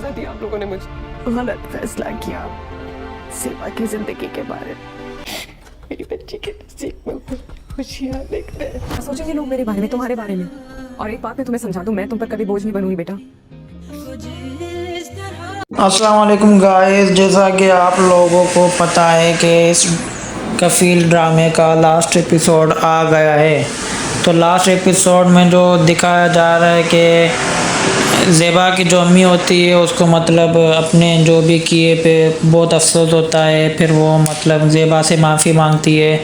धोखा दिया आप लोगों ने मुझे। गलत फैसला किया सेवा की जिंदगी के बारे में। मेरी बच्ची के नसीब में खुशियाँ देखते हैं। सोचेंगे लोग मेरे बारे में, तुम्हारे बारे में। और एक बात मैं तुम्हें समझा दूं, मैं तुम पर कभी बोझ नहीं बनूंगी बेटा। अस्सलाम वालेकुम गाइस, जैसा कि आप लोगों को पता है कि इस कफील ड्रामे का लास्ट एपिसोड आ गया है। तो लास्ट एपिसोड में जो दिखाया जा रहा है कि ज़ेबा की जो अम्मी होती है उसको मतलब अपने जो भी किए पे बहुत अफसोस होता है। फिर वो मतलब ज़ेबा से माफ़ी मांगती है,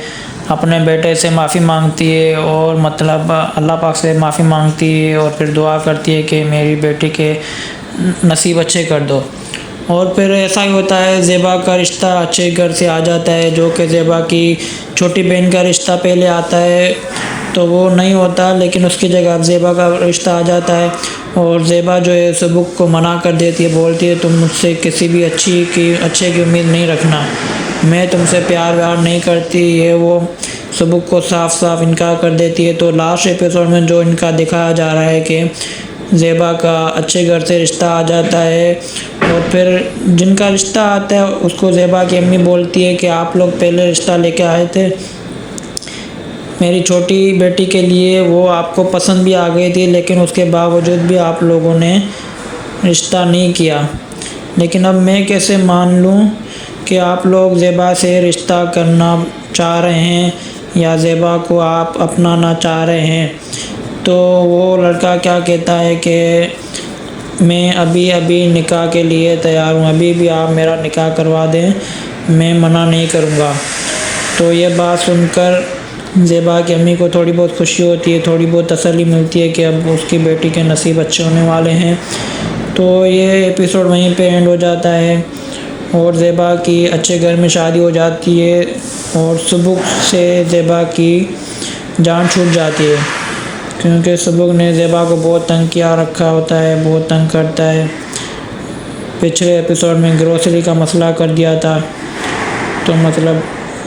अपने बेटे से माफ़ी मांगती है और मतलब अल्लाह पाक से माफ़ी मांगती है और फिर दुआ करती है कि मेरी बेटी के नसीब अच्छे कर दो। और फिर ऐसा ही होता है, ज़ेबा का रिश्ता अच्छे घर से आ जाता है, जो कि ज़ेबा की छोटी बहन का रिश्ता पहले आता है तो वो नहीं होता, लेकिन उसकी जगह अब ज़ेबा का रिश्ता आ जाता है। और ज़ेबा जो है सबूक को मना कर देती है, बोलती है तुम मुझसे किसी भी अच्छे की उम्मीद नहीं रखना, मैं तुमसे प्यार व्यार नहीं करती। ये वो सबूक को साफ साफ इनकार कर देती है। तो लास्ट एपिसोड में जो इनका दिखाया जा रहा है कि ज़ेबा का अच्छे घर से रिश्ता आ जाता है और फिर जिनका रिश्ता आता है उसको ज़ेबा की अम्मी बोलती है कि आप लोग पहले रिश्ता लेके आए थे मेरी छोटी बेटी के लिए, वो आपको पसंद भी आ गई थी, लेकिन उसके बावजूद भी आप लोगों ने रिश्ता नहीं किया। लेकिन अब मैं कैसे मान लूँ कि आप लोग ज़ेबा से रिश्ता करना चाह रहे हैं या ज़ेबा को आप अपनाना चाह रहे हैं। तो वो लड़का क्या कहता है कि मैं अभी अभी निकाह के लिए तैयार हूँ, अभी भी आप मेरा निकाह करवा दें, मैं मना नहीं करूँगा। तो ये बात सुनकर ज़ेबा की अम्मी को थोड़ी बहुत खुशी होती है, थोड़ी बहुत तसल्ली मिलती है कि अब उसकी बेटी के नसीब अच्छे होने वाले हैं। तो ये एपिसोड वहीं पे एंड हो जाता है और ज़ेबा की अच्छे घर में शादी हो जाती है और सबूक से ज़ेबा की जान छूट जाती है, क्योंकि सबूक ने ज़ेबा को बहुत तंग किया रखा होता है, बहुत तंग करता है। पिछले एपिसोड में ग्रोसरी का मसला कर दिया था। तो मतलब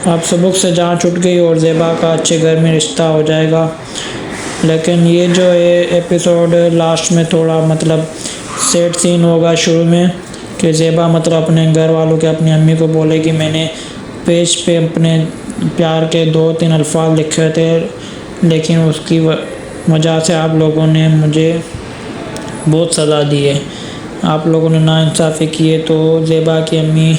अब सबूक से जान छूट गई और ज़ेबा का अच्छे घर में रिश्ता हो जाएगा। लेकिन ये जो है एपिसोड लास्ट में थोड़ा मतलब सैड सीन होगा शुरू में कि ज़ेबा मतलब अपने घर वालों के अपनी अम्मी को बोले कि मैंने पेज पे अपने प्यार के 2-3 अल्फाज लिखे थे, लेकिन उसकी वजह से आप लोगों ने मुझे बहुत सज़ा दी है, आप लोगों ने नाइंसाफ़ी की है। तो ज़ेबा की अम्मी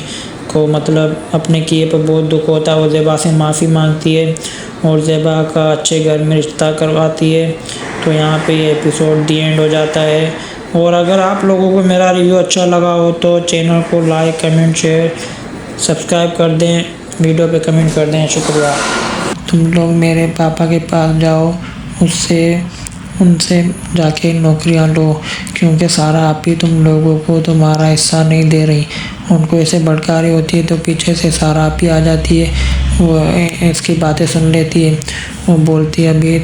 को मतलब अपने किए पर बहुत दुख होता है, वो ज़ेबा से माफ़ी मांगती है और ज़ेबा का अच्छे घर में रिश्ता करवाती है। तो यहाँ पे ये एपिसोड दी एंड हो जाता है। और अगर आप लोगों को मेरा रिव्यू अच्छा लगा हो तो चैनल को लाइक कमेंट शेयर सब्सक्राइब कर दें, वीडियो पे कमेंट कर दें। शुक्रिया। तुम लोग मेरे पापा के पास जाओ, उनसे जाके नौकरियां लो, क्योंकि सारा आप ही तुम लोगों को तुम्हारा हिस्सा नहीं दे रही। उनको ऐसे भड़का रही होती है तो पीछे से सारा आप ही आ जाती है, वो इसकी बातें सुन लेती है। वो बोलती है अभी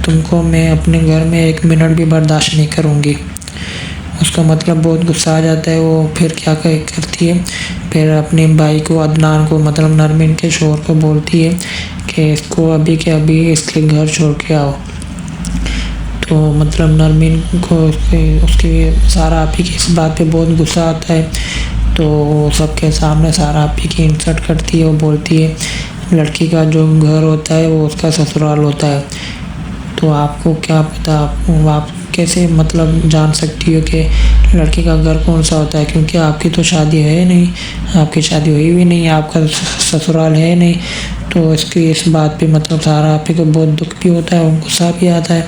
तुमको मैं अपने घर में 1 मिनट भी बर्दाश्त नहीं करूँगी। उसका मतलब बहुत गुस्सा आ जाता है। वो फिर क्या करती है, फिर अपने भाई को अदनान को मतलब नरमीन के शोहर को बोलती है कि इसको अभी के अभी इसके घर छोड़ के आओ। तो मतलब नरमीन को उसकी सारा आपी की इस बात पे बहुत गुस्सा आता है। तो सबके सामने सारा आपी की इंसल्ट करती है। वो बोलती है लड़की का जो घर होता है वो उसका ससुराल होता है। तो आपको क्या पता, आप कैसे मतलब जान सकती हो कि लड़की का घर कौन सा होता है, क्योंकि आपकी तो शादी है नहीं, आपकी शादी हुई भी नहीं, आपका ससुराल है नहीं। तो इसकी इस बात पे मतलब सारा आपी को बहुत दुख भी होता है और गुस्सा भी आता है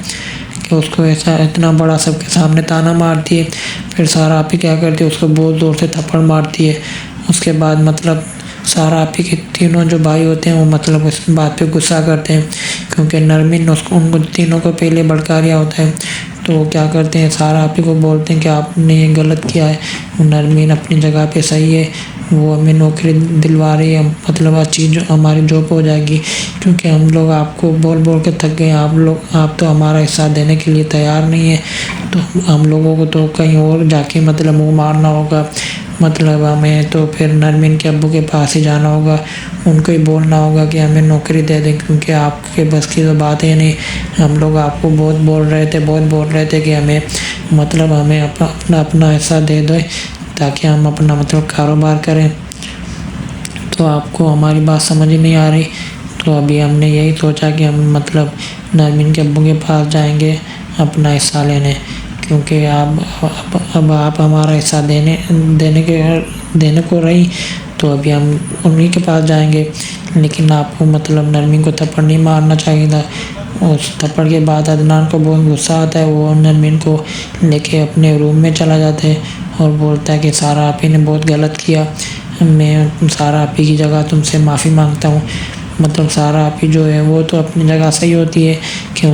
कि उसको ऐसा इतना बड़ा सबके सामने ताना मारती है। फिर सारा आपी क्या करती है, उसको बहुत ज़ोर से थप्पड़ मारती है। उसके बाद मतलब सारा आपी के तीनों जो भाई होते हैं वो मतलब इस बात पे गुस्सा करते हैं, क्योंकि नरमीन उनको तीनों को पहले भड़का दिया होता है। तो क्या करते हैं, सारा आपी को बोलते हैं कि आपने ये गलत किया है, नरमीन अपनी जगह पे सही है, वो हमें नौकरी दिलवा रही है, मतलब अच्छी जो हमारी जॉब हो जाएगी, क्योंकि हम लोग आपको बोल बोल के थक गए, आप तो हमारा हिस्सा देने के लिए तैयार नहीं है। तो हम लोगों को तो कहीं और जाके मतलब मुँह मारना होगा, मतलब हमें तो फिर नरमीन के अब्बू के पास ही जाना होगा, उनको ही बोलना होगा कि हमें नौकरी दे दें, क्योंकि आपके बस की तो बात है नहीं। हम लोग आपको बहुत बोल रहे थे कि हमें मतलब हमें अपना हिस्सा दे दो, ताकि हम अपना मतलब कारोबार करें। तो आपको हमारी बात समझ नहीं आ रही, तो अभी हमने यही सोचा कि हम मतलब नरमीन के अब्बू के पास जाएंगे अपना हिस्सा लेने, क्योंकि अब आप हमारा हिस्सा देने को रही, तो अभी हम उन्हीं के पास जाएंगे। लेकिन आपको मतलब नरमीन को थप्पड़ नहीं मारना चाहिए था। उस थप्पड़ के बाद अदनान को बहुत गुस्सा आता है। वो नरमीन को लेके अपने रूम में चला जाता है और बोलता है कि सारा आप ही ने बहुत गलत किया, मैं सारा आप ही की जगह तुमसे माफ़ी मांगता हूँ। मतलब सारा आप ही जो है वो तो अपनी जगह सही होती है कि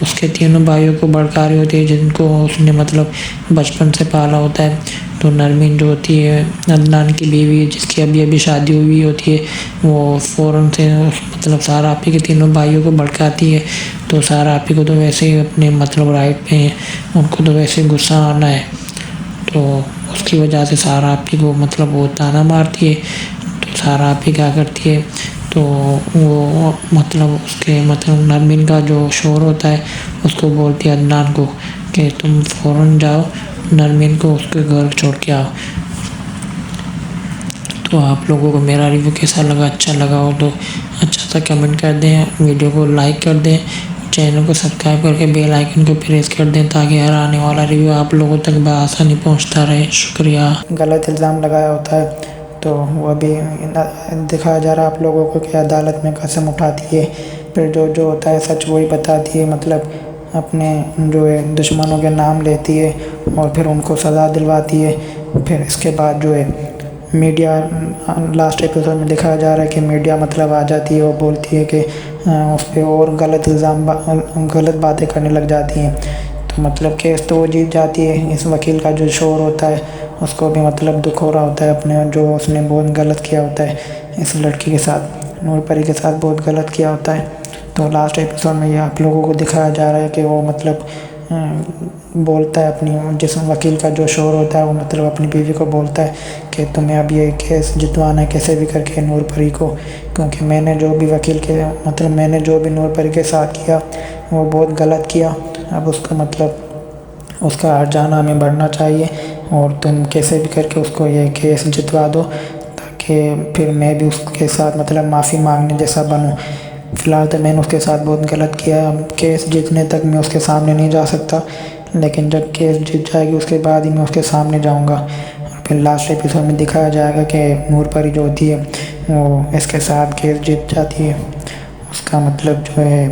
उसके तीनों भाइयों को भड़का रही होती है, जिनको उसने मतलब बचपन से पाला होता है। तो नरमीन जो होती है अदनान की बीवी, जिसकी अभी अभी शादी हुई होती है, वो फ़ौरन से मतलब सारा आप ही के तीनों भाइयों को भड़काती है। तो सारा आप ही को तो वैसे ही अपने मतलब राइट पे हैं, उनको तो वैसे ही गुस्सा आना है, तो उसकी वजह से सारा आप ही को मतलब वो ताना मारती है। तो सारा आप ही क्या करती है, तो वो मतलब उसके मतलब नरमीन का जो शोहर होता है उसको बोलती है अदनान को कि तुम फ़ौरन जाओ नरमीन को उसके घर छोड़ के आओ। तो आप लोगों को मेरा रिव्यू कैसा लगा, अच्छा लगा हो तो अच्छा सा कमेंट कर दें, वीडियो को लाइक कर दें, चैनल को सब्सक्राइब करके बेल आइकन को प्रेस कर दें ताकि हर आने वाला रिव्यू आप लोगों तक बआसानी पहुंचता रहे। शुक्रिया। गलत इल्ज़ाम लगाया होता है तो वो भी दिखाया जा रहा है आप लोगों को कि अदालत में कसम उठाती है, फिर जो होता है सच वही बताती है, मतलब अपने जो है दुश्मनों के नाम लेती है और फिर उनको सज़ा दिलवाती है। फिर इसके बाद जो है मीडिया लास्ट एपिसोड में दिखाया जा रहा है कि मीडिया मतलब आ जाती है और बोलती है कि उस पर और गलत बातें करने लग जाती हैं। तो मतलब केस तो वो जीत जाती है। इस वकील का जो शोहर होता है उसको भी मतलब दुख हो रहा होता है अपने, जो उसने बहुत गलत किया होता है इस लड़की के साथ, नूरपरी के साथ बहुत गलत किया होता है। तो लास्ट एपिसोड में ये आप लोगों को दिखाया जा रहा है कि वो मतलब बोलता है अपनी, जिस वकील का जो शोहर होता है वो मतलब अपनी बीवी को बोलता है कि तुम्हें अब ये केस जितवाना है कैसे भी करके नूरपरी को, क्योंकि मैंने जो भी नूरपरी के साथ किया वो बहुत गलत किया। अब उसको मतलब उसका हर्जाना हमें बढ़ना चाहिए और तुम कैसे भी करके उसको ये केस जितवा दो, ताकि फिर मैं भी उसके साथ मतलब माफ़ी मांगने जैसा बनूं। फ़िलहाल तो मैंने उसके साथ बहुत गलत किया, केस जीतने तक मैं उसके सामने नहीं जा सकता, लेकिन जब केस जीत जाएगी उसके बाद ही मैं उसके सामने जाऊंगा। और फिर लास्ट एपिसोड में दिखाया जाएगा कि नूरपरी जो होती है वो इसके साथ केस जीत जाती है, उसका मतलब जो है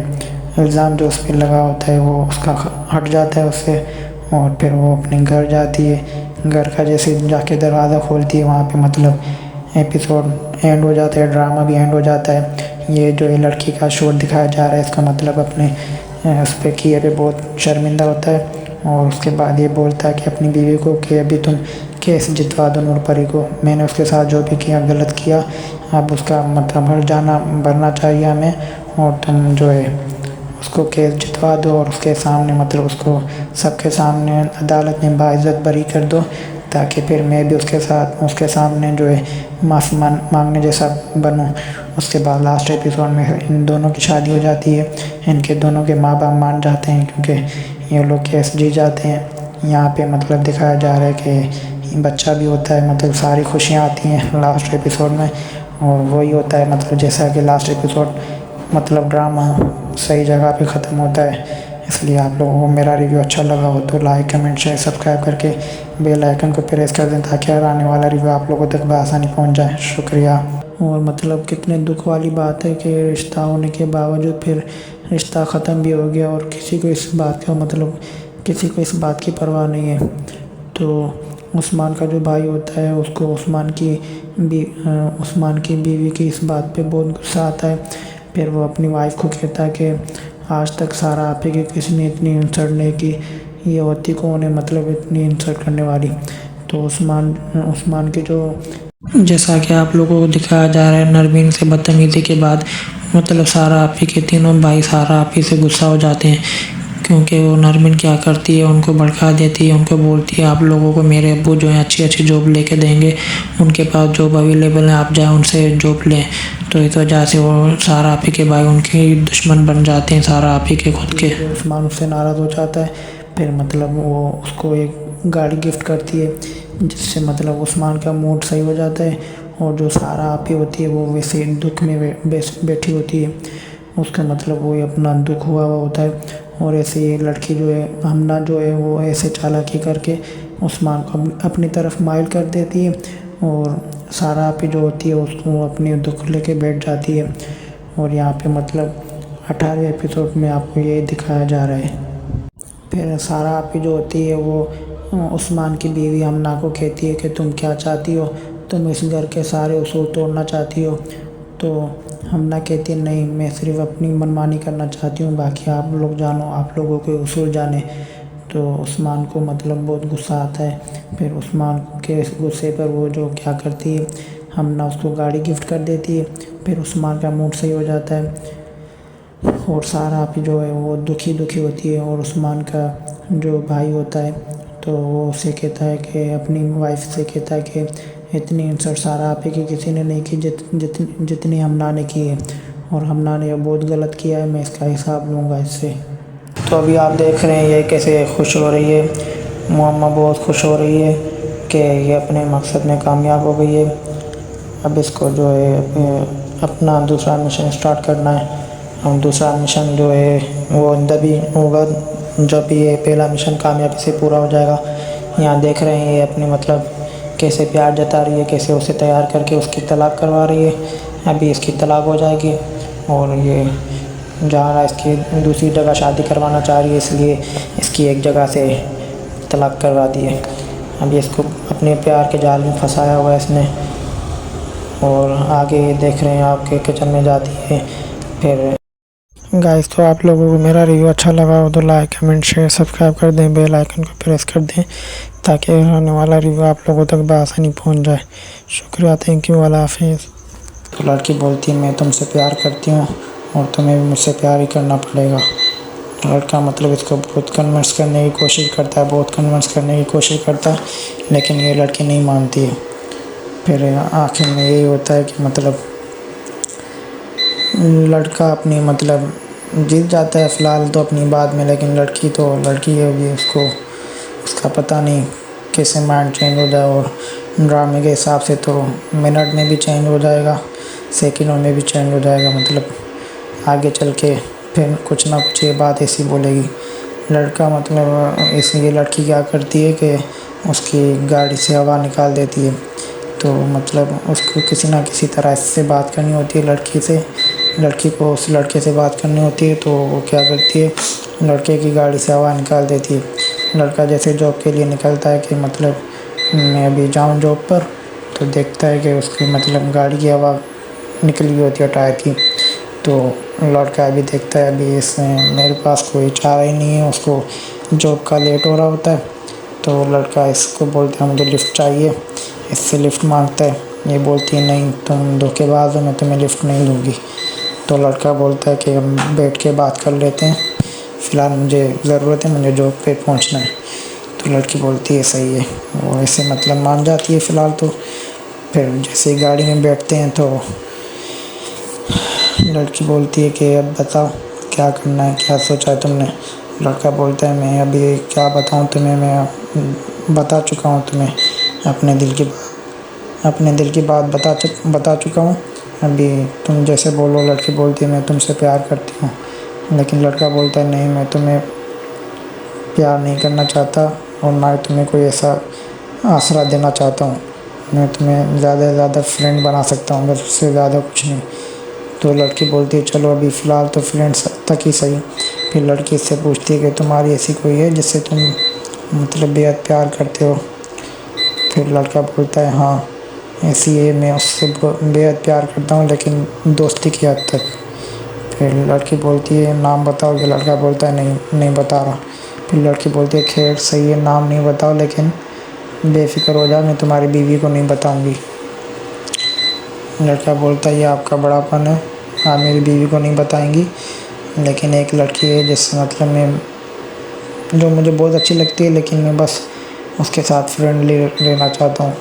इल्ज़ाम जो उस पर लगा होता है वो उसका हट जाता है उससे, और फिर वो अपने घर जाती है। घर का जैसे जाके दरवाज़ा खोलती है वहाँ पे मतलब एपिसोड एंड हो जाता है, ड्रामा भी एंड हो जाता है। ये जो ये लड़की का शोर दिखाया जा रहा है इसका मतलब अपने उस पर किए पे बहुत शर्मिंदा होता है, और उसके बाद ये बोलता है कि अपनी बीवी को कि अभी तुम केस जितवा दो नूरपरी को, मैंने उसके साथ जो भी किया गलत किया, अब उसका मतलब हर्जाना भरना चाहिए हमें, और तुम जो है उसको केस जितवा दो और उसके सामने मतलब उसको सबके सामने अदालत में बाइज़्ज़त बरी कर दो, ताकि फिर मैं भी उसके सामने जो है माफ़ी मांगने जैसा बनूं। उसके बाद लास्ट एपिसोड में इन दोनों की शादी हो जाती है, इनके दोनों के माँ बाप मान जाते हैं क्योंकि ये लोग केस जीत जाते हैं। यहाँ पे मतलब दिखाया जा रहा है कि बच्चा भी होता है, मतलब सारी खुशियाँ आती हैं लास्ट एपिसोड में, और वही होता है मतलब जैसा कि लास्ट एपिसोड मतलब ड्रामा सही जगह पे ख़त्म होता है। इसलिए आप लोगों को मेरा रिव्यू अच्छा लगा हो तो लाइक कमेंट शेयर सब्सक्राइब करके बेल आइकन को प्रेस कर दें ताकि हर आने वाला रिव्यू आप लोगों तक बआसानी पहुंच जाए। शुक्रिया। और मतलब कितने दुख वाली बात है कि रिश्ता होने के बावजूद फिर रिश्ता ख़त्म भी हो गया और किसी को इस बात की परवाह नहीं है। तो उस्मान का जो भाई होता है उसको उस्मान की बीवी की इस बात पे बहुत गुस्सा आता है। फिर वो अपनी वाइफ को कहता है कि आज तक सारा आप ही की किसी ने इतनी इंसल्ट नहीं की, ये होती कौन है मतलब इतनी इंसल्ट करने वाली। तो उस्मान की जो जैसा कि आप लोगों को दिखाया जा रहा है नरमीन से बदतमीज़ी के बाद मतलब सारा आप ही के तीनों भाई सारा आप ही से गुस्सा हो जाते हैं, क्योंकि वो नरमीन क्या करती है उनको भड़का देती है, उनको बोलती है आप लोगों को मेरे अब्बू जो है अच्छी जॉब लेके देंगे, उनके पास जॉब अवेलेबल है, आप जाए उनसे जॉब लें। तो इस वजह से वो सारा आप ही के भाई उनके दुश्मन बन जाते हैं, सारा आप ही के खुद के। उस्मान उससे नाराज़ हो जाता है। फिर मतलब वो उसको एक गाड़ी गिफ्ट करती है जिससे मतलब उस्मान का मूड सही हो जाता है। और जो सारा आपी होती है वो वैसे दुख में बैठी होती है, उसका मतलब वो अपना दुख हुआ होता है। और ऐसे ये लड़की जो है हमना जो है वो ऐसे चालाकी करके उस्मान को अपनी तरफ माइल कर देती है, और सारा आपी जो होती है उसको अपनी दुख लेके बैठ जाती है। और यहाँ पे मतलब 18वें एपिसोड में आपको ये दिखाया जा रहा है। फिर सारा आपी जो होती है वो उस्मान की बीवी हमना को कहती है कि तुम क्या चाहती हो, तुम इस घर के सारे उसूल तोड़ना चाहती हो। तो हमना कहती है नहीं, मैं सिर्फ अपनी मनमानी करना चाहती हूँ, बाकी आप लोग जानो, आप लोगों के उसूल जाने। तो उस्मान को मतलब बहुत गुस्सा आता है। फिर उस्मान के इस गुस्से पर वो जो क्या करती है, हमना उसको गाड़ी गिफ्ट कर देती है। फिर उस्मान का मूड सही हो जाता है और सारा आप जो है वो दुखी होती है। और उस्मान का जो भाई होता है तो वो उससे कहता है कि अपनी वाइफ से कहता है कि इतनी इंसल्ट सारा आप की किसी ने नहीं की जितनी हमना ने की है, और हमना ने बहुत गलत किया है, मैं इसका हिसाब लूँगा इससे। तो अभी आप देख रहे हैं ये कैसे खुश हो रही है, मुअम्मा बहुत खुश हो रही है कि ये अपने मकसद में कामयाब हो गई है। अब इसको जो है अपना दूसरा मिशन स्टार्ट करना है। और दूसरा मिशन जो है वो तभी होगा जब ये पहला मिशन कामयाबी से पूरा हो जाएगा। यहाँ देख रहे हैं ये अपनी मतलब कैसे प्यार जता रही है, कैसे उसे तैयार करके उसकी तलाक करवा रही है। अभी इसकी तलाक हो जाएगी और ये जहाँ इसकी दूसरी जगह शादी करवाना चाह रही है, इसलिए इसकी एक जगह से तलाक करवा दी है। अभी इसको अपने प्यार के जाल में फंसाया हुआ है इसने। और आगे देख रहे हैं आपके किचन में जाती है। फिर गाइस, तो आप लोगों को मेरा रिव्यू अच्छा लगा हो तो लाइक कमेंट शेयर सब्सक्राइब कर दें, बेल आइकन को प्रेस कर दें ताकि आने वाला रिव्यू आप लोगों तक बआसानी पहुंच जाए। शुक्रिया, थैंक यू, अल्लाह हाफिज़। तो लड़की बोलती है मैं तुमसे प्यार करती हूँ और तुम्हें भी मुझसे प्यार ही करना पड़ेगा। लड़का मतलब इसको बहुत कन्विंस करने की कोशिश करता है, बहुत कन्विंस करने की कोशिश करता है, लेकिन ये लड़की नहीं मानती है। फिर आखिर में यही होता है कि मतलब लड़का अपनी मतलब जीत जाता है फ़िलहाल तो अपनी बात में, लेकिन लड़की है अभी उसका पता नहीं कैसे माइंड चेंज हो जाए। और ड्रामे के हिसाब से तो मिनट में भी चेंज हो जाएगा, सेकंडों में भी चेंज हो जाएगा। मतलब आगे चल के फिर कुछ ना कुछ ये बात ऐसी बोलेगी। लड़का मतलब इसलिए लड़की क्या करती है कि उसकी गाड़ी से हवा निकाल देती है। तो मतलब उसको किसी ना किसी तरह इससे बात करनी होती है लड़की को उस लड़के से बात करनी होती है। तो वो क्या करती है, लड़के की गाड़ी से हवा निकाल देती है। लड़का जैसे जॉब के लिए निकलता है कि मतलब मैं अभी जाऊँ जॉब पर, तो देखता है कि उसकी मतलब गाड़ी की हवा निकली होती है टायर की। तो लड़का अभी देखता है अभी इसमें मेरे पास कोई चारा ही नहीं है, उसको जॉब का लेट हो रहा होता है। तो लड़का इसको बोलता है मुझे लिफ्ट चाहिए, इससे लिफ्ट मांगता है। ये बोलती है नहीं, तुम धोखेबाज हो, मैं तुम्हें लिफ्ट नहीं दूँगी। तो लड़का बोलता है कि हम बैठ के बात कर लेते हैं, फ़िलहाल मुझे ज़रूरत है, मुझे जॉब पे पहुंचना है। तो लड़की बोलती है सही है, वो ऐसे मतलब मान जाती है फ़िलहाल। तो फिर जैसे ही गाड़ी में बैठते हैं तो लड़की बोलती है कि अब बताओ क्या करना है, क्या सोचा है तुमने। लड़का बोलता है मैं अभी क्या बताऊं तुम्हें, मैं बता चुका हूं तुम्हें अपने दिल की बात बता चुका हूं, अभी तुम जैसे बोलो। लड़की बोलती है मैं तुमसे प्यार करती हूँ, लेकिन लड़का बोलता है नहीं, मैं तुम्हें प्यार नहीं करना चाहता और ना ही तुम्हें कोई ऐसा आसरा देना चाहता हूँ। मैं तुम्हें ज़्यादा से ज़्यादा फ्रेंड बना सकता हूँ, बस उससे ज़्यादा कुछ नहीं। तो लड़की बोलती है चलो अभी फ़िलहाल तो फ्रेंड्स तक ही सही। फिर लड़की इससे पूछती है कि तुम्हारी ऐसी कोई है जिससे तुम मतलब बेहद प्यार करते हो। फिर लड़का बोलता है हाँ ऐसी है, मैं उससे बेहद प्यार करता हूँ लेकिन दोस्ती की हद तक। फिर लड़की बोलती है नाम बताओगे। लड़का बोलता है नहीं बता रहा। फिर लड़की बोलती है खैर सही है, नाम नहीं बताओ, लेकिन बेफिक्र हो जाओ, मैं तुम्हारी बीवी को नहीं बताऊंगी। लड़का बोलता है ये आपका बड़ापन है, आप मेरी बीवी को नहीं बताएंगी, लेकिन एक लड़की है जिससे मतलब मैं जो मुझे बहुत अच्छी लगती है, लेकिन मैं बस उसके साथ फ्रेंडली रहना चाहता हूँ,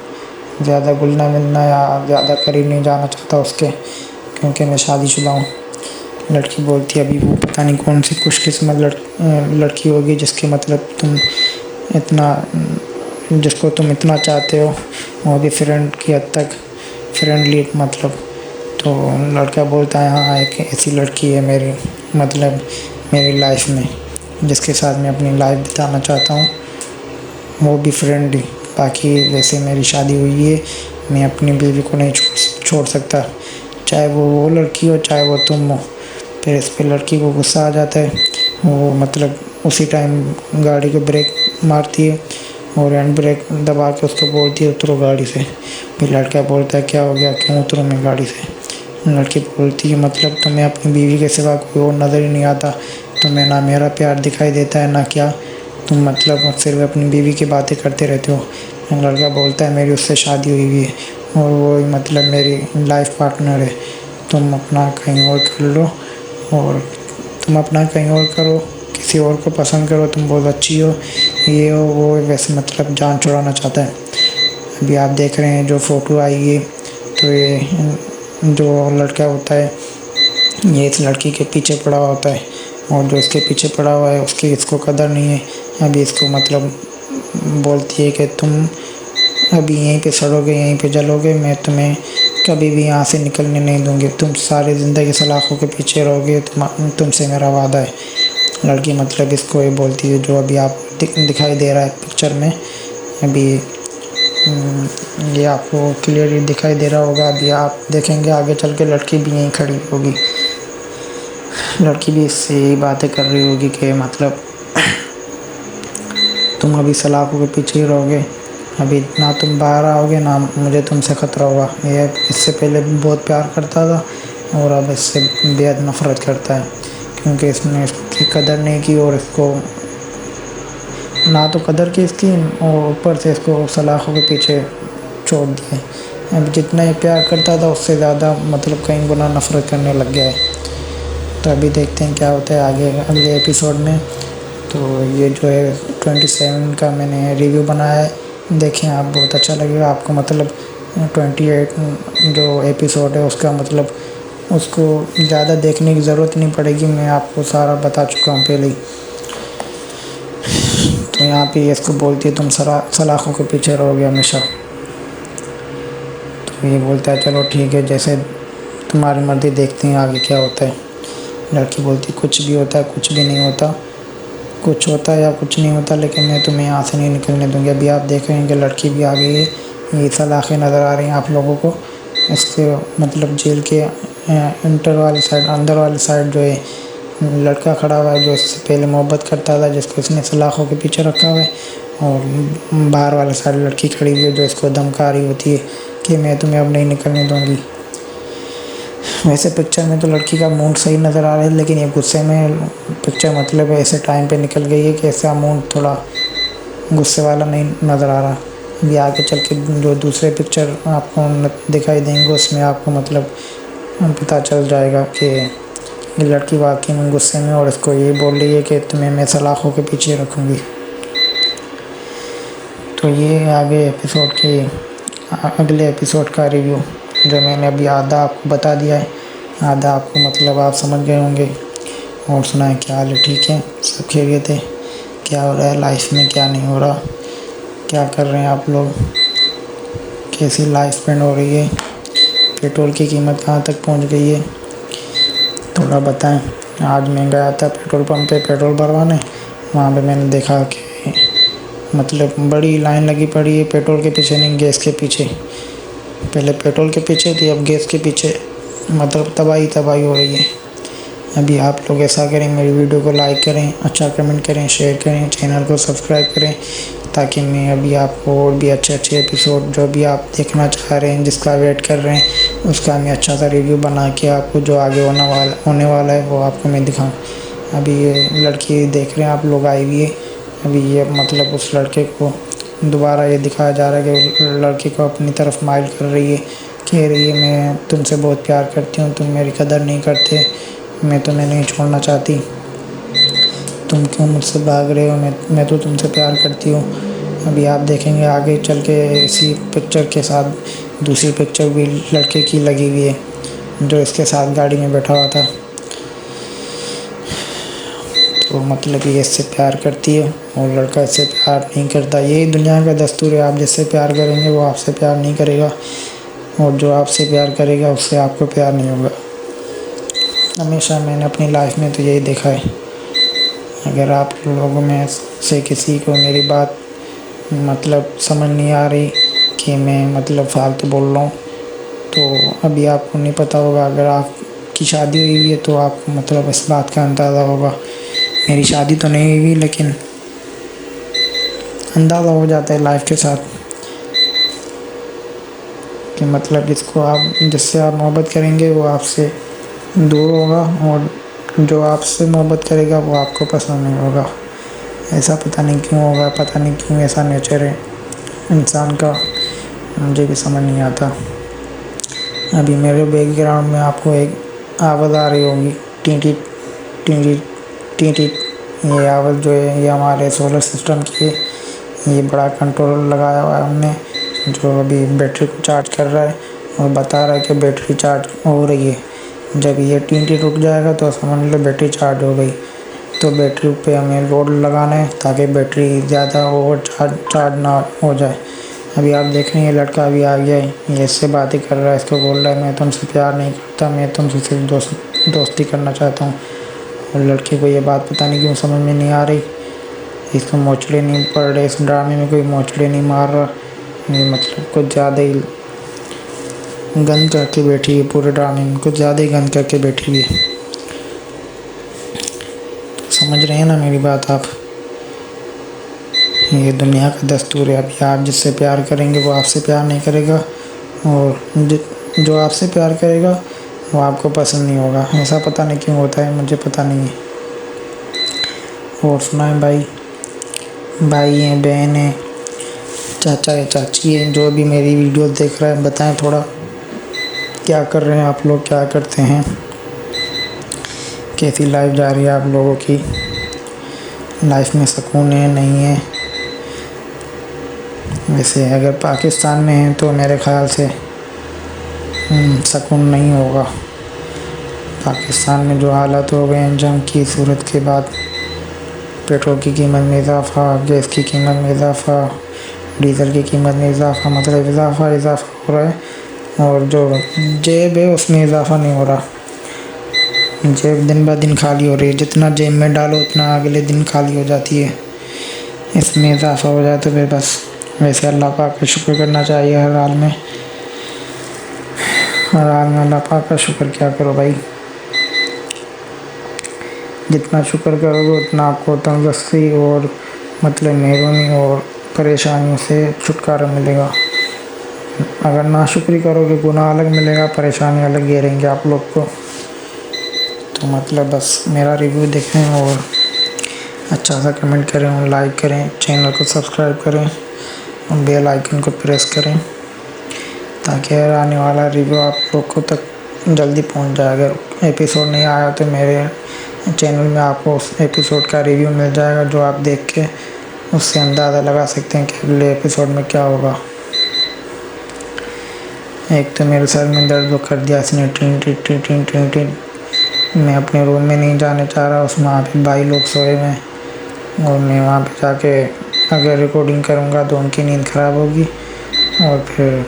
ज़्यादा घुलना मिलना या ज़्यादा करीब नहीं जाना चाहता उसके, क्योंकि मैं शादीशुदा हूँ। लड़की बोलती है अभी वो पता नहीं कौन सी खुशकिस्मत लड़की होगी जिसके मतलब तुम इतना जिसको तुम इतना चाहते हो वो भी फ्रेंड की हद तक फ्रेंडली मतलब। तो लड़का बोलता है हाँ एक ऐसी लड़की है मेरी मतलब मेरी लाइफ में जिसके साथ मैं अपनी लाइफ बिताना चाहता हूँ, वो भी फ्रेंडली। बाकी वैसे मेरी शादी हुई है, मैं अपनी बीवी को नहीं छोड़ सकता, चाहे वो लड़की हो चाहे वो तुम हो। फिर इस पर लड़की को गुस्सा आ जाता है, वो मतलब उसी टाइम गाड़ी को ब्रेक मारती है और हैंड ब्रेक दबा के उसको बोलती है उतरो गाड़ी से। फिर लड़का बोलता है क्या हो गया, क्यों उतरूँ मैं गाड़ी से। लड़की बोलती है मतलब तुम्हें अपनी बीवी के सिवा कोई और नज़र ही नहीं आता, तुम्हें ना मेरा प्यार दिखाई देता है ना क्या, तुम मतलब सिर्फ अपनी बीवी की बातें करते रहते हो। लड़का बोलता है मेरी उससे शादी हुई है और वो मतलब मेरी लाइफ पार्टनर है, तुम अपना कहीं और कर लो और तुम अपना कहीं और करो, किसी और को पसंद करो, तुम बहुत अच्छी हो, ये हो वो। वैसे मतलब जान छुड़ाना चाहता है। अभी आप देख रहे हैं जो फ़ोटो आई है, तो ये जो लड़का होता है ये इस लड़की के पीछे पड़ा हुआ होता है और जो इसके पीछे पड़ा हुआ है उसकी इसको कदर नहीं है। अभी इसको मतलब बोलती है कि तुम अभी यहीं पे सड़ोगे, यहीं पे जलोगे, मैं तुम्हें कभी भी यहाँ से निकलने नहीं दूँगी, तुम सारी ज़िंदगी सलाखों के पीछे रहोगे, तुमसे मेरा वादा है। लड़की मतलब इसको ये बोलती है जो अभी आप दिखाई दे रहा है पिक्चर में। अभी ये आपको क्लियरली दिखाई दे रहा होगा। अभी आप देखेंगे आगे चल के लड़की भी यहीं खड़ी होगी, लड़की भी इससे यही बातें कर रही होगी कि मतलब तुम अभी सलाखों के पीछे ही रहोगे, अभी ना तुम बाहर आओगे ना मुझे तुमसे ख़तरा होगा। ये इससे पहले बहुत प्यार करता था और अब इससे बेहद नफ़रत करता है क्योंकि इसने इसकी कदर नहीं की और इसको ना तो कदर की इसकी और ऊपर से इसको सलाखों के पीछे छोड़ दिए। अब जितना ये प्यार करता था उससे ज़्यादा मतलब कई गुना नफ़रत करने लग गया है। तो अभी देखते हैं क्या होता है आगे अगले एपिसोड में। तो ये जो है 27 का मैंने रिव्यू बनाया है, देखें आप, बहुत अच्छा लगेगा आपको। मतलब 28 जो एपिसोड है उसका मतलब उसको ज़्यादा देखने की ज़रूरत नहीं पड़ेगी, मैं आपको सारा बता चुका हूँ पहले ही। तो यहाँ पे इसको बोलती है तुम सलाखों के पीछे रहोगे हमेशा। तो ये बोलता है चलो ठीक है, जैसे तुम्हारी मर्ज़ी, देखते हैं आगे क्या होता है। लड़की बोलती कुछ भी होता है कुछ भी नहीं होता, कुछ होता है या कुछ नहीं होता, लेकिन मैं तुम्हें यहाँ से नहीं निकलने दूँगी। अभी आप देख रहे हैं कि लड़की भी आ गई है, ये सलाखें नज़र आ रही हैं आप लोगों को। इसके मतलब जेल के इंटर वाली साइड, अंदर वाली साइड जो है लड़का खड़ा हुआ है जो इससे पहले मोहब्बत करता था, जिसको इसने सलाखों के पीछे रखा हुआ है, और बाहर वाले साइड लड़की खड़ी हुई है जो इसको धमका रही होती है कि मैं तुम्हें अब नहीं निकलने दूँगी। वैसे पिक्चर में तो लड़की का मूड सही नज़र आ रहा है, लेकिन ये गुस्से में पिक्चर मतलब ऐसे टाइम पे निकल गई है कि ऐसा मूड थोड़ा गुस्से वाला नहीं नज़र आ रहा। अभी आगे चल के जो दूसरे पिक्चर आपको दिखाई देंगे उसमें आपको मतलब पता चल जाएगा कि ये लड़की वाकई में गुस्से में और इसको ये बोल रही है कि तुम्हें मैं सलाखों के पीछे रखूँगी। तो ये आगे एपिसोड के अगले एपिसोड का रिव्यू जो मैंने अभी आधा आपको बता दिया है, आधा आपको मतलब आप समझ गए होंगे। और सुनाएं क्या हाल है, ठीक है, सब खैरियत है, क्या हो रहा है लाइफ में, क्या नहीं हो रहा, क्या कर रहे हैं आप लोग, कैसी लाइफ स्पेंड हो रही है, पेट्रोल की कीमत कहाँ तक पहुंच गई है, थोड़ा बताएं। आज मैं गया था पेट्रोल पंप पे पेट्रोल भरवाने, वहाँ पे मैंने देखा कि मतलब बड़ी लाइन लगी पड़ी है पेट्रोल के पीछे नहीं, गैस के पीछे। पहले पेट्रोल के पीछे थी, अब गैस के पीछे, मतलब तबाही हो रही है। अभी आप लोग ऐसा करें, मेरी वीडियो को लाइक करें, अच्छा कमेंट करें, शेयर करें, चैनल को सब्सक्राइब करें, ताकि मैं अभी आपको और भी अच्छे एपिसोड जो भी आप देखना चाह रहे हैं, जिसका वेट कर रहे हैं, उसका मैं अच्छा सा रिव्यू बना के आपको जो आगे होने वाला है वो आपको मैं दिखाऊँ। अभी ये लड़की देख रहे हैं आप लोग आई हुई है, अभी ये मतलब उस लड़के को दोबारा ये दिखाया जा रहा है कि लड़की को अपनी तरफ माइल कर रही है, कह रही है मैं तुमसे बहुत प्यार करती हूँ, तुम मेरी कदर नहीं करते, मैं तुम्हें नहीं छोड़ना चाहती, तुम क्यों मुझसे भाग रहे हो, मैं तो तुमसे प्यार करती हूँ। अभी आप देखेंगे आगे चल के इसी पिक्चर के साथ दूसरी पिक्चर भी लड़के की लगी हुई है जो इसके साथ गाड़ी में बैठा हुआ था। तो मतलब ये इससे प्यार करती है, और लड़का इससे प्यार नहीं करता। यही दुनिया का दस्तूर है, आप जिससे प्यार करेंगे वो आपसे प्यार नहीं करेगा, और जो आपसे प्यार करेगा उससे आपको प्यार नहीं होगा। हमेशा मैंने अपनी लाइफ में तो यही देखा है। अगर आप लोगों में से किसी को मेरी बात मतलब समझ नहीं आ रही कि मैं मतलब फालतू बोल रहा हूँ, तो अभी आपको नहीं पता होगा। अगर आपकी शादी हुई है तो आपको मतलब इस बात का अंदाज़ा होगा। मेरी शादी तो नहीं हुई, लेकिन अंदाज़ा हो जाता है लाइफ के साथ कि मतलब जिससे आप मोहब्बत करेंगे वो आपसे दूर होगा, और जो आपसे मोहब्बत करेगा वो आपको पसंद नहीं होगा। ऐसा पता नहीं क्यों होगा, पता नहीं क्यों ऐसा नेचर है इंसान का, मुझे भी समझ नहीं आता। अभी मेरे बैकग्राउंड में आपको एक आवाज़ आ रही होगी, टी टी। ये आवाज़ जो है ये हमारे सोलर सिस्टम की है। ये बड़ा कंट्रोलर लगाया हुआ है हमने, जो अभी बैटरी को चार्ज कर रहा है और बता रहा है कि बैटरी चार्ज हो रही है। जब ये टी रुक जाएगा तो समझ लो बैटरी चार्ज हो गई। तो बैटरी पे हमें लोड लगाना है ताकि बैटरी ज़्यादा ओवर चार्ज ना हो जाए। अभी आप देख रहे हैं ये लड़का अभी आ गया है, ये इससे बातें कर रहा है, इसको बोल रहा है मैं तुमसे प्यार नहीं करता, मैं तुमसे सिर्फ दोस्ती करना चाहता हूँ। और लड़के को ये बात पता नहीं क्यों समझ में नहीं आ रही। इसको मोचड़े नहीं पड़ रहे, इस ड्रामे में कोई मोचड़े नहीं मार रहा। ये मतलब कुछ ज़्यादा ही गंद करके बैठी है, पूरे ड्रामे में कुछ ज़्यादा ही गंद करके बैठी हुई है। तो समझ रहे हैं ना मेरी बात आप? ये दुनिया का दस्तूर है। अभी आप जिससे प्यार करेंगे वो आपसे प्यार नहीं करेगा, और जो आपसे प्यार करेगा वो आपको पसंद नहीं होगा। ऐसा पता नहीं क्यों होता है, मुझे पता नहीं है। और सुना है भाई हैं, बहन है, चाचा है, चाची है, जो भी मेरी वीडियो देख रहा है, बताएं थोड़ा क्या कर रहे हैं आप लोग, क्या करते हैं, कैसी लाइफ जा रही है आप लोगों की, लाइफ में सुकून है नहीं है। वैसे अगर पाकिस्तान में है तो मेरे ख़्याल से सुकून नहीं होगा। पाकिस्तान में जो हालात हो गए हैं जंग की सूरत के बाद, पेट्रोल की कीमत में इजाफ़ा, गैस की कीमत में इजाफ़ा, डीज़ल की कीमत में इजाफ़ा, मतलब इजाफ़ा हो रहा है, और जो जेब है उसमें इजाफ़ा नहीं हो रहा। जेब दिन ब दिन खाली हो रही है, जितना जेब में डालो उतना अगले दिन खाली हो जाती है। इसमें इजाफ़ा हो जाए तो फिर बस। वैसे अल्लाह पाक का शुक्र करना चाहिए हर हाल में, अल्लाह पाक का शुक्र क्या करो भाई। जितना शुक्र करोगे उतना आपको तंदुरुस्ती और मतलब मेहरबानी और परेशानियों से छुटकारा मिलेगा। अगर नाशुक्री करोगे गुनाह अलग मिलेगा, परेशानी अलग घेरेंगे आप लोग को। तो मतलब बस मेरा रिव्यू देखें और अच्छा सा कमेंट करें और लाइक करें, चैनल को सब्सक्राइब करें और बेल आइकन को प्रेस करें ताकि आने वाला रिव्यू आप लोग को तक जल्दी पहुंच जाए। अगर एपिसोड नहीं आया तो मेरे चैनल में आपको उस एपिसोड का रिव्यू मिल जाएगा, जो आप देख के उससे अंदाज़ा लगा सकते हैं कि अगले एपिसोड में क्या होगा। एक तो मेरे सर में दर्द कर दिया इसने, टिन। मैं अपने रूम में नहीं जाने चाह रहा, उसमें वहाँ पे भाई लोग सोए हुए हैं, और मैं वहाँ पे जाके अगर रिकॉर्डिंग करूँगा तो उनकी नींद ख़राब होगी। और फिर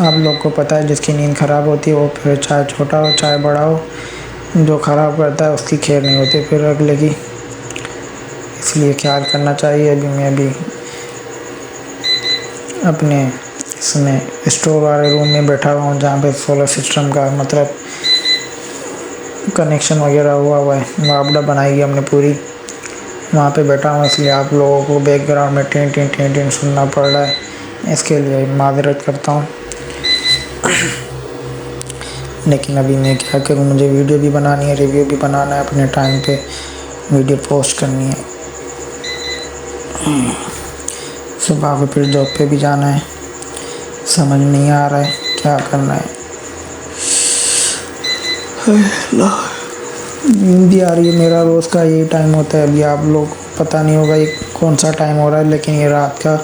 आप लोग को पता है जिसकी नींद ख़राब होती है वो फिर चाहे छोटा हो चाहे बड़ा हो, जो ख़राब करता है उसकी खैर नहीं होती फिर अगले की। इसलिए ख्याल करना चाहिए। अभी मैं अपने इसमें स्टोर वाले रूम में बैठा हुआ हूँ जहाँ पे सोलर सिस्टम का मतलब कनेक्शन वगैरह हुआ है, वापडा बनाई गई हमने पूरी, वहाँ पे बैठा हूँ। इसलिए आप लोगों को बैकग्राउंड में टिन सुनना पड़ रहा है, इसके लिए माजरत करता हूँ। लेकिन अभी मैं क्या करूँ, मुझे वीडियो भी बनानी है, रिव्यू भी बनाना है, अपने टाइम पे वीडियो पोस्ट करनी है। सुबह को फिर जॉब पे भी जाना है, समझ नहीं आ रहा है क्या करना है। नींद भी आ रही है। मेरा रोज़ का यही टाइम होता है। अभी आप लोग पता नहीं होगा ये कौन सा टाइम हो रहा है, लेकिन ये रात का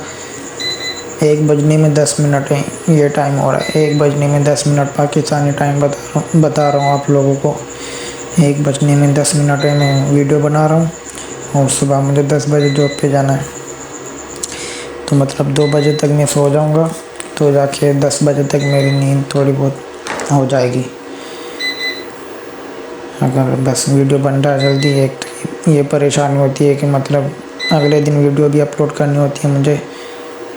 1:10 है ये टाइम हो रहा है। 1:10 पाकिस्तानी टाइम बता रहा हूँ आप लोगों को। 1:10 है, मैं वीडियो बना रहा हूँ और सुबह मुझे 10 बजे जॉब पे जाना है। तो मतलब 2 बजे तक मैं सो जाऊंगा, तो जाके 10 बजे तक मेरी नींद थोड़ी बहुत हो जाएगी। अगर बस वीडियो बन रहा है जल्दी, एक तो ये परेशानी होती है कि मतलब अगले दिन वीडियो भी अपलोड करनी होती है मुझे,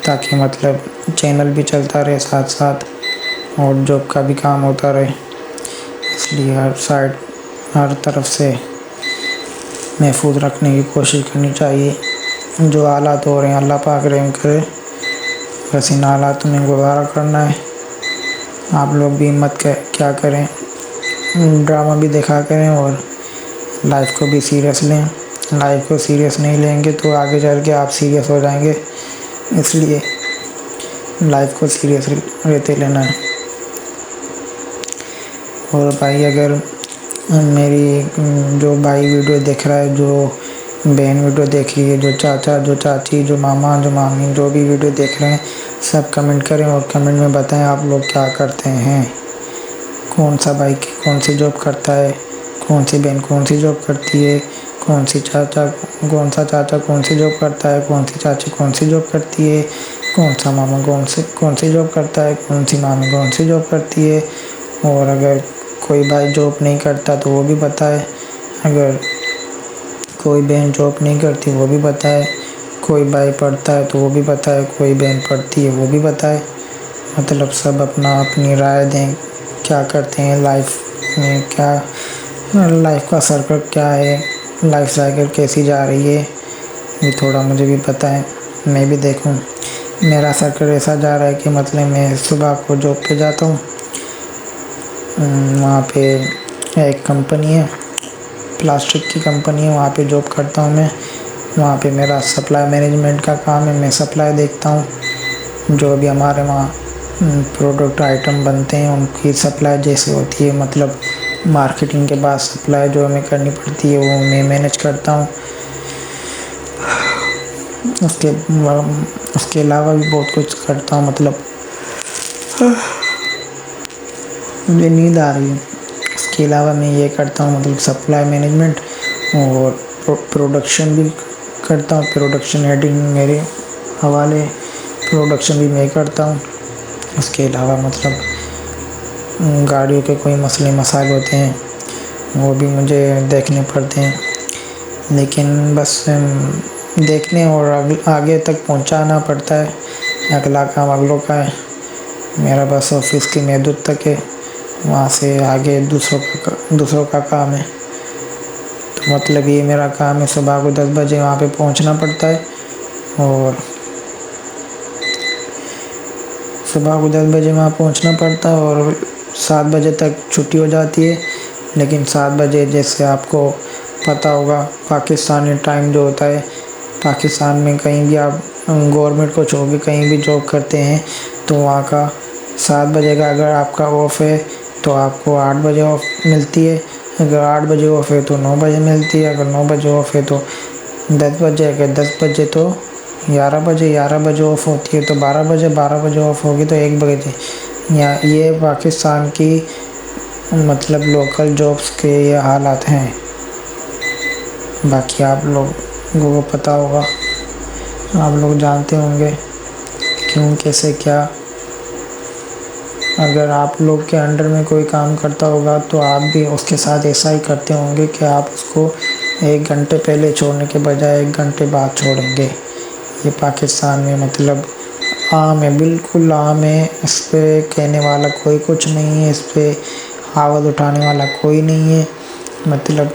ताकि मतलब चैनल भी चलता रहे साथ साथ और जॉब का भी काम होता रहे। इसलिए हर तरफ से महफूज रखने की कोशिश करनी चाहिए। जो हालात हो रहे हैं अल्लाह पाक रहम करे, बस इन हालातों में गुजारा करना है। आप लोग भी हिम्मत क्या करें, ड्रामा भी देखा करें और लाइफ को भी सीरियस लें। लाइफ को सीरियस नहीं लेंगे तो आगे चल के आप सीरियस हो जाएंगे, इसलिए लाइफ को सीरियस रहते लेना है। और भाई अगर मेरी जो भाई वीडियो देख रहा है, जो बहन वीडियो देख रही है, जो चाचा, जो चाची, जो मामा, जो मामी, जो भी वीडियो देख रहे हैं, सब कमेंट करें और कमेंट में बताएं आप लोग क्या करते हैं। कौन सा भाई कौन सी जॉब करता है, कौन सी बहन कौन सी जॉब करती है, कौन सा चाचा कौन सी जॉब करता है, कौन सी चाची कौन सी जॉब करती है, कौन सा मामा कौन सी जॉब करता है, कौन सी मामी कौन सी जॉब करती है। और अगर कोई भाई जॉब नहीं करता तो वो भी बताए, अगर कोई बहन जॉब नहीं करती वो भी बताए, कोई भाई पढ़ता है तो वो भी बताए, कोई बहन पढ़ती है वो भी बताए। मतलब सब अपनी राय दें, क्या करते हैं लाइफ में, क्या लाइफ का सर्कल क्या है, लाइफ साइकिल कैसी जा रही है, ये थोड़ा मुझे भी पता है, मैं भी देखूं। मेरा सर्कल ऐसा जा रहा है कि मतलब मैं सुबह को जॉब पे जाता हूँ, वहाँ पे एक कंपनी है, प्लास्टिक की कंपनी है, वहाँ पे जॉब करता हूँ मैं। वहाँ पे मेरा सप्लाई मैनेजमेंट का काम है, मैं सप्लाई देखता हूँ। जो भी हमारे वहाँ प्रोडक्ट आइटम बनते हैं उनकी सप्लाई जैसे होती है, मतलब मार्केटिंग के बाद सप्लाई जो हमें करनी पड़ती है वो मैं मैनेज करता हूँ। उसके अलावा भी बहुत कुछ करता हूँ। मतलब मुझे नींद आ रही है, इसके अलावा मैं ये करता हूँ, मतलब सप्लाई मैनेजमेंट और प्रोडक्शन भी करता हूँ। प्रोडक्शन हेडिंग मेरे हवाले, प्रोडक्शन भी मैं करता हूँ। इसके अलावा मतलब गाड़ियों के कोई मसले मसाइल होते हैं वो भी मुझे देखने पड़ते हैं, लेकिन बस देखने और आगे तक पहुंचाना पड़ता है। अगला काम अगलों का है, मेरा बस ऑफिस की महदूद तक है, वहाँ से आगे दूसरों का काम है। तो मतलब ये मेरा काम है, सुबह को 10 बजे वहाँ पे पहुँचना पड़ता है और सुबह को 10 बजे वहाँ पहुँचना पड़ता है और 7 बजे तक छुट्टी हो जाती है। लेकिन 7 बजे जैसे आपको पता होगा पाकिस्तानी टाइम जो होता है, पाकिस्तान में कहीं भी आप गवर्नमेंट को छोड़ के कहीं भी जॉब करते हैं तो वहाँ का 7 बजे का अगर आपका ऑफ है तो आपको 8 बजे ऑफ मिलती है, अगर 8 बजे ऑफ है तो 9 बजे मिलती है, अगर 9 बजे ऑफ है तो 10 बजे, अगर 10 बजे तो 11 बजे ऑफ होती है तो 12 बजे ऑफ होगी तो 1 बजे। या ये पाकिस्तान की मतलब लोकल जॉब्स के ये हालात हैं। बाकी आप लोगों को पता होगा, आप लोग जानते होंगे क्यों कैसे क्या। अगर आप लोग के अंडर में कोई काम करता होगा तो आप भी उसके साथ ऐसा ही करते होंगे कि आप उसको 1 घंटे पहले छोड़ने के बजाय 1 घंटे बाद छोड़ेंगे। ये पाकिस्तान में मतलब आम है, बिल्कुल आम है, इस पर कहने वाला कोई कुछ नहीं है, इस पर आवाज़ उठाने वाला कोई नहीं है। मतलब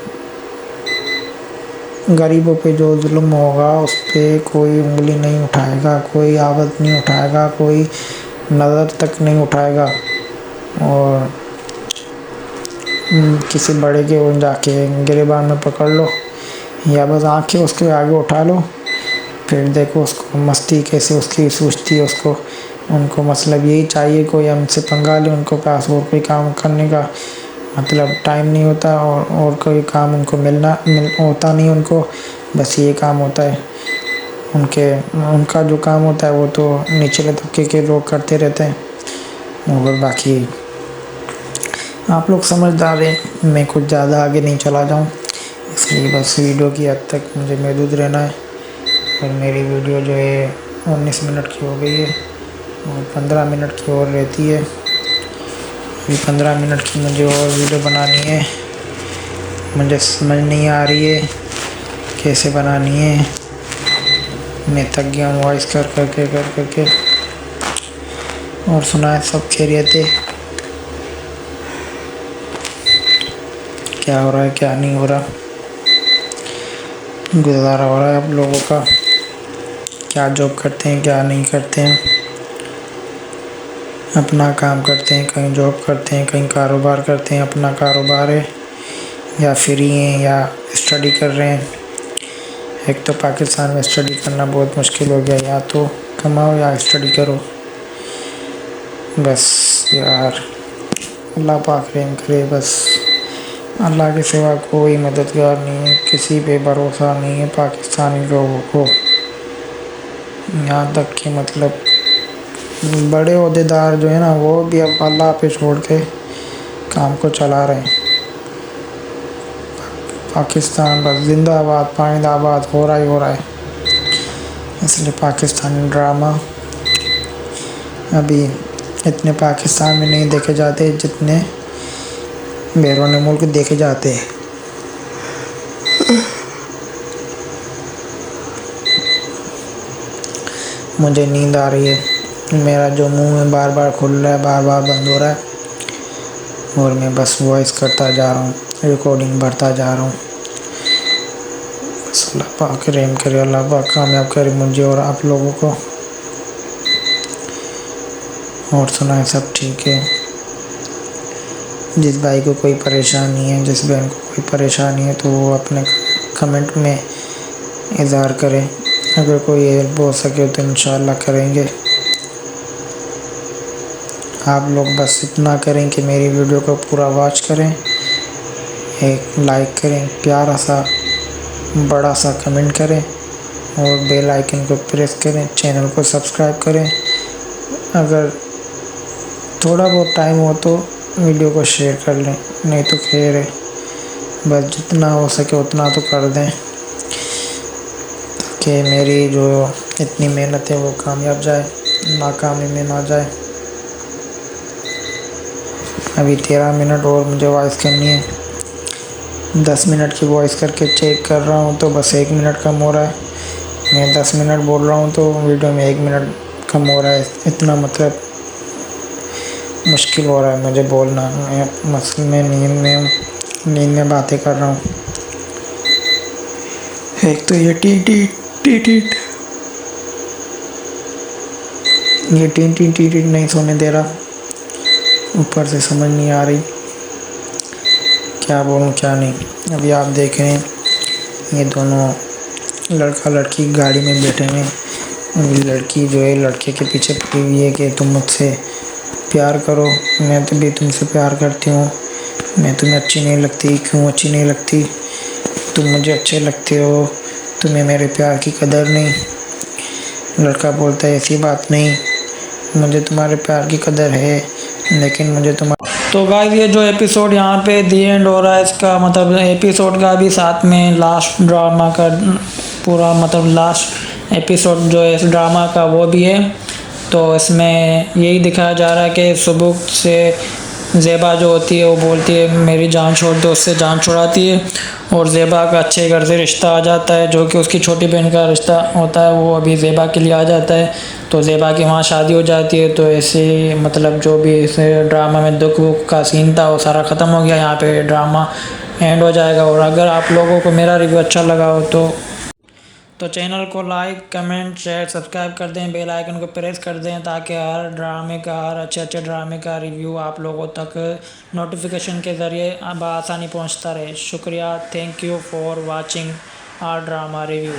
गरीबों पे जो जुल्म होगा उस पर कोई उंगली नहीं उठाएगा, कोई आवाज़ नहीं उठाएगा, कोई नज़र तक नहीं उठाएगा। और किसी बड़े के वो जाके गिरबान में पकड़ लो या बस आंखें उसके आगे उठा लो, फिर देखो उसको मस्ती कैसे उसकी सूझती है उसको। उनको मतलब यही चाहिए कोई हमसे पंगा ले, उनको पास और कोई काम करने का मतलब टाइम नहीं होता और कोई काम उनको होता नहीं, उनको बस ये काम होता है। उनका जो काम होता है वो तो निचले तबके के लोग करते रहते हैं और बाकी आप लोग समझदार हैं। मैं कुछ ज़्यादा आगे नहीं चला जाऊँ, इस इसलिए बस वीडियो की हद तक मुझे महदूद रहना है। और मेरी वीडियो जो है 19 मिनट की हो गई है और 15 मिनट की और रहती है। अभी 15 मिनट की मुझे और वीडियो बनानी है। मुझे समझ नहीं आ रही है कैसे बनानी है। मैं थक गया हूँ वॉइस कर करके। और सुनाए सब खैरियत है? क्या हो रहा है क्या नहीं हो रहा, गुजारा हो रहा है आप लोगों का? क्या जॉब करते हैं क्या नहीं करते हैं? अपना काम करते हैं, कहीं जॉब करते हैं, कहीं कारोबार करते हैं, अपना कारोबार है, या फ्री हैं, या स्टडी कर रहे हैं? एक तो पाकिस्तान में स्टडी करना बहुत मुश्किल हो गया, या तो कमाओ या स्टडी करो। बस यार अल्लाह पाक रहम करे। बस अल्लाह के सिवा कोई मददगार नहीं है, किसी पे भरोसा नहीं है पाकिस्तानी लोगों को। यहाँ तक कि मतलब बड़े ओहदेदार जो है ना, वो भी अब अल्लाह पे छोड़ के काम को चला रहे हैं। पाकिस्तान बस जिंदाबाद पाइंदाबाद हो रहा है। इसलिए पाकिस्तानी ड्रामा अभी इतने पाकिस्तान में नहीं देखे जाते जितने बैरून मुल्क देखे जाते हैं। मुझे नींद आ रही है, मेरा जो मुंह है बार बार खुल रहा है, बार बार बंद हो रहा है और मैं बस वॉइस करता जा रहा हूँ, रिकॉर्डिंग भरता जा रहा हूँ। बस अल्लाह पाक रहम करे, अल्लाह पाक कामयाब करे मुझे और आप लोगों को। और सुनाए सब ठीक है? जिस भाई को कोई परेशानी है, जिस बहन को कोई परेशानी है, तो वो अपने कमेंट में इज़हार करें। अगर कोई हेल्प हो सके तो इंशाल्लाह करेंगे। आप लोग बस इतना करें कि मेरी वीडियो को पूरा वॉच करें, एक लाइक करें, प्यारा सा बड़ा सा कमेंट करें और बेल आइकन को प्रेस करें, चैनल को सब्सक्राइब करें। अगर थोड़ा बहुत टाइम हो तो वीडियो को शेयर कर लें, नहीं तो खैर है, बस जितना हो सके उतना तो कर दें कि मेरी जो इतनी मेहनत है वो कामयाब जाए, नाकामी में ना जाए। अभी 13 मिनट और मुझे वॉइस करनी है। 10 मिनट की वॉइस करके चेक कर रहा हूँ तो बस 1 मिनट कम हो रहा है। मैं 10 मिनट बोल रहा हूँ तो वीडियो में 1 मिनट कम हो रहा है। इतना मतलब मुश्किल हो रहा है मुझे बोलना। मैं नींद में बातें कर रहा हूँ। एक तो ये टी नहीं सोने दे रहा, ऊपर से समझ नहीं आ रही क्या बोलूँ क्या नहीं। अभी आप देख रहे हैं ये दोनों लड़का लड़की गाड़ी में बैठे हैं। अभी लड़की जो है लड़के के पीछे पड़ी हुई है कि तुम मुझसे प्यार करो, मैं तो भी तुमसे प्यार करती हूँ, मैं तुम्हें अच्छी नहीं लगती। क्यों अच्छी नहीं लगती? तुम मुझे अच्छे लगते हो, तुम्हें मेरे प्यार की कदर नहीं। लड़का बोलता है ऐसी बात नहीं, मुझे तुम्हारे प्यार की कदर है, लेकिन मुझे तुम्हारा। तो गाइस ये जो एपिसोड यहाँ पे दी एंड हो रहा है, इसका मतलब एपिसोड का भी साथ में लास्ट ड्रामा का पूरा मतलब लास्ट एपिसोड जो है इस ड्रामा का वो भी है। तो इसमें यही दिखाया जा रहा है कि सुबह से ज़ेबा जो होती है वो बोलती है मेरी जान छोड़ दो, उससे जान छुड़ाती है और ज़ेबा का अच्छे घर से रिश्ता आ जाता है जो कि उसकी छोटी बहन का रिश्ता होता है, वो अभी ज़ेबा के लिए आ जाता है। तो ज़ेबा की वहाँ शादी हो जाती है। तो ऐसे मतलब जो भी इस ड्रामा में दुख का सीन था वो सारा ख़त्म हो गया। यहाँ पे ड्रामा एंड हो जाएगा। और अगर आप लोगों को मेरा रिव्यू अच्छा लगा हो तो चैनल को लाइक कमेंट शेयर सब्सक्राइब कर दें, बेल आइकन को प्रेस कर दें ताकि हर ड्रामे का हर अच्छे ड्रामे का रिव्यू आप लोगों तक नोटिफिकेशन के ज़रिए आसानी पहुंचता रहे। शुक्रिया, thank you for watching our drama review.